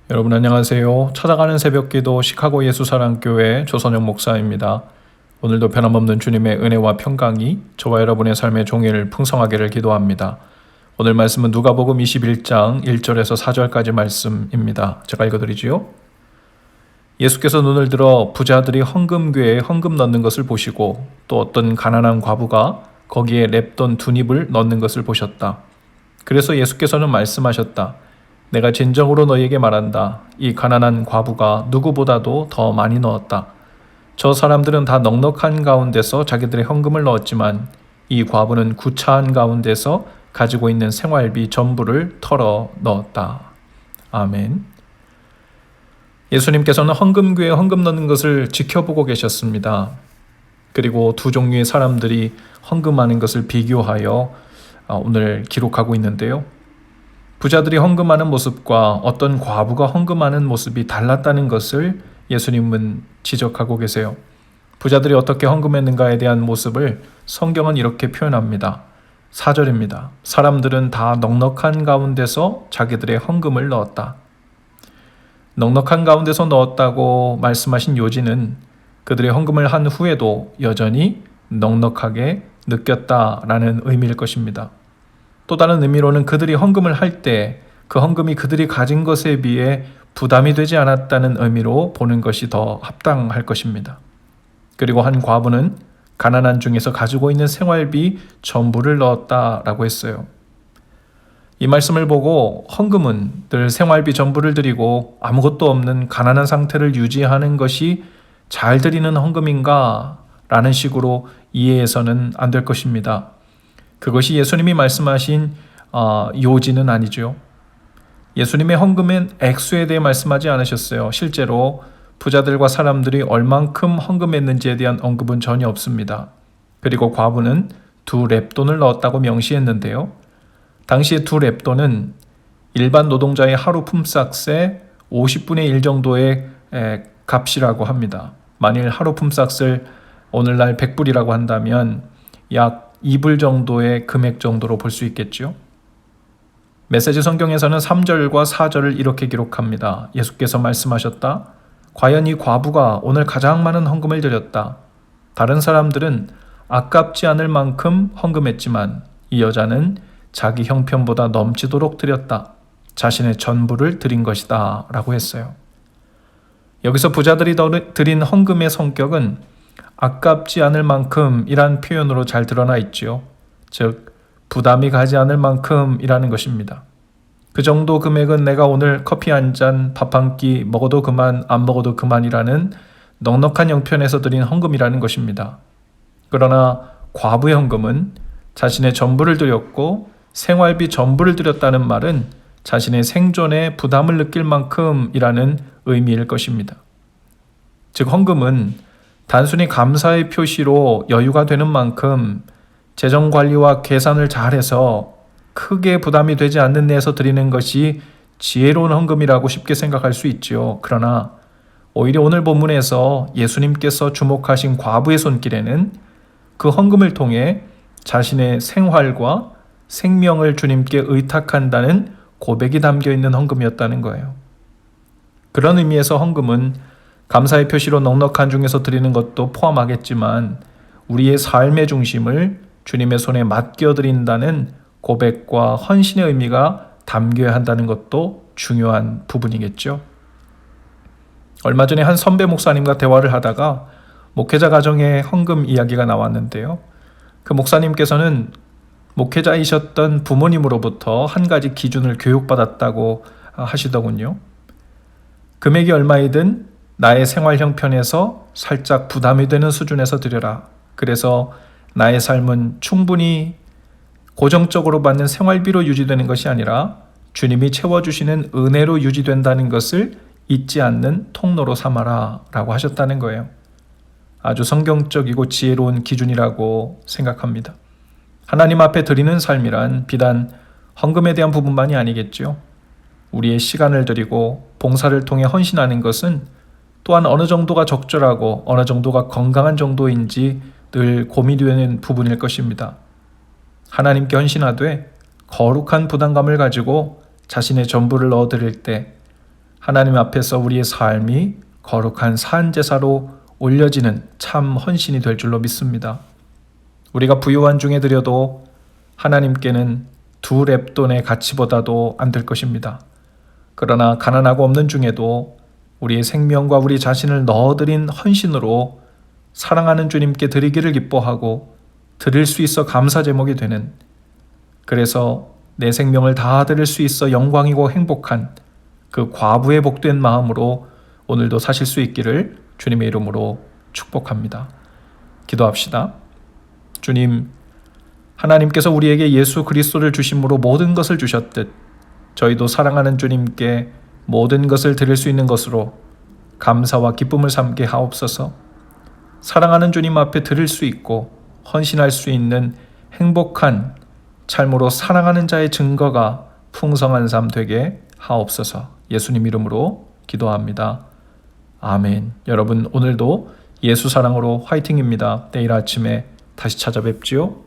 여러분 안녕하세요. 찾아가는 새벽기도 시카고 예수사랑교회 조선영 목사입니다. 오늘도 변함없는 주님의 은혜와 평강이 저와 여러분의 삶의 종일 풍성하기를 기도합니다. 오늘 말씀은 누가복음 21장 1절에서 4절까지 말씀입니다. 제가 읽어드리지요. 예수께서 눈을 들어 부자들이 헌금궤에 헌금 넣는 것을 보시고 또 어떤 가난한 과부가 거기에 랩돈 2닙을 넣는 것을 보셨다. 그래서 예수께서는 말씀하셨다. 내가 진정으로 너희에게 말한다. 이 가난한 과부가 누구보다도 더 많이 넣었다. 저 사람들은 다 넉넉한 가운데서 자기들의 헌금을 넣었지만 이 과부는 구차한 가운데서 가지고 있는 생활비 전부를 털어 넣었다. 아멘. 예수님께서는 헌금궤에 헌금 넣는 것을 지켜보고 계셨습니다. 그리고 두 종류의 사람들이 헌금하는 것을 비교하여 오늘 기록하고 있는데요. 부자들이 헌금하는 모습과 어떤 과부가 헌금하는 모습이 달랐다는 것을 예수님은 지적하고 계세요. 부자들이 어떻게 헌금했는가에 대한 모습을 성경은 이렇게 표현합니다. 4절입니다. 사람들은 다 넉넉한 가운데서 자기들의 헌금을 넣었다. 넉넉한 가운데서 넣었다고 말씀하신 요지는 그들의 헌금을 한 후에도 여전히 넉넉하게 느꼈다라는 의미일 것입니다. 또 다른 의미로는 그들이 헌금을 할 때 그 헌금이 그들이 가진 것에 비해 부담이 되지 않았다는 의미로 보는 것이 더 합당할 것입니다. 그리고 한 과부는 가난한 중에서 가지고 있는 생활비 전부를 넣었다라고 했어요. 이 말씀을 보고 헌금은 늘 생활비 전부를 드리고 아무것도 없는 가난한 상태를 유지하는 것이 잘 드리는 헌금인가? 라는 식으로 이해해서는 안 될 것입니다. 그것이 예수님이 말씀하신 요지는 아니죠. 예수님의 헌금은 액수에 대해 말씀하지 않으셨어요. 실제로 부자들과 사람들이 얼만큼 헌금했는지에 대한 언급은 전혀 없습니다. 그리고 과부는 2렙돈을 넣었다고 명시했는데요. 당시에 2렙돈은 일반 노동자의 하루 품삯의 50분의 1 정도의 값이라고 합니다. 만일 하루 품삯을 오늘날 100불이라고 한다면 약 2불 정도의 금액 정도로 볼 수 있겠죠. 메시지 성경에서는 3절과 4절을 이렇게 기록합니다. 예수께서 말씀하셨다. 과연 이 과부가 오늘 가장 많은 헌금을 드렸다. 다른 사람들은 아깝지 않을 만큼 헌금했지만 이 여자는 자기 형편보다 넘치도록 드렸다. 자신의 전부를 드린 것이다 라고 했어요. 여기서 부자들이 드린 헌금의 성격은 아깝지 않을 만큼이란 표현으로 잘 드러나 있죠. 즉 부담이 가지 않을 만큼이라는 것입니다. 그 정도 금액은 내가 오늘 커피 한 잔, 밥 한 끼 먹어도 그만, 안 먹어도 그만이라는 넉넉한 형편에서 드린 헌금이라는 것입니다. 그러나 과부의 헌금은 자신의 전부를 드렸고 생활비 전부를 드렸다는 말은 자신의 생존에 부담을 느낄 만큼이라는 의미일 것입니다. 즉 헌금은 단순히 감사의 표시로 여유가 되는 만큼 재정관리와 계산을 잘해서 크게 부담이 되지 않는 내에서 드리는 것이 지혜로운 헌금이라고 쉽게 생각할 수 있죠. 그러나 오히려 오늘 본문에서 예수님께서 주목하신 과부의 손길에는 그 헌금을 통해 자신의 생활과 생명을 주님께 의탁한다는 고백이 담겨 있는 헌금이었다는 거예요. 그런 의미에서 헌금은 감사의 표시로 넉넉한 중에서 드리는 것도 포함하겠지만 우리의 삶의 중심을 주님의 손에 맡겨드린다는 고백과 헌신의 의미가 담겨야 한다는 것도 중요한 부분이겠죠. 얼마 전에 한 선배 목사님과 대화를 하다가 목회자 가정의 헌금 이야기가 나왔는데요. 그 목사님께서는 목회자이셨던 부모님으로부터 한 가지 기준을 교육받았다고 하시더군요. 금액이 얼마이든 나의 생활 형편에서 살짝 부담이 되는 수준에서 드려라. 그래서 나의 삶은 충분히 고정적으로 받는 생활비로 유지되는 것이 아니라 주님이 채워주시는 은혜로 유지된다는 것을 잊지 않는 통로로 삼아라 라고 하셨다는 거예요. 아주 성경적이고 지혜로운 기준이라고 생각합니다. 하나님 앞에 드리는 삶이란 비단 헌금에 대한 부분만이 아니겠죠. 우리의 시간을 드리고 봉사를 통해 헌신하는 것은 또한 어느 정도가 적절하고 어느 정도가 건강한 정도인지 늘 고민이 되는 부분일 것입니다. 하나님께 헌신하되 거룩한 부담감을 가지고 자신의 전부를 넣어드릴 때 하나님 앞에서 우리의 삶이 거룩한 산제사로 올려지는 참 헌신이 될 줄로 믿습니다. 우리가 부유한 중에 드려도 하나님께는 2렙돈의 가치보다도 안 될 것입니다. 그러나 가난하고 없는 중에도 우리의 생명과 우리 자신을 넣어드린 헌신으로 사랑하는 주님께 드리기를 기뻐하고 드릴 수 있어 감사 제목이 되는, 그래서 내 생명을 다 드릴 수 있어 영광이고 행복한 그 과부의 복된 마음으로 오늘도 사실 수 있기를 주님의 이름으로 축복합니다. 기도합시다. 주님, 하나님께서 우리에게 예수 그리스도를 주심으로 모든 것을 주셨듯 저희도 사랑하는 주님께 모든 것을 드릴 수 있는 것으로 감사와 기쁨을 삼게 하옵소서. 사랑하는 주님 앞에 드릴 수 있고 헌신할 수 있는 행복한 삶으로 사랑하는 자의 증거가 풍성한 삶 되게 하옵소서. 예수님 이름으로 기도합니다. 아멘. 여러분, 오늘도 예수 사랑으로 화이팅입니다. 내일 아침에 다시 찾아뵙지요.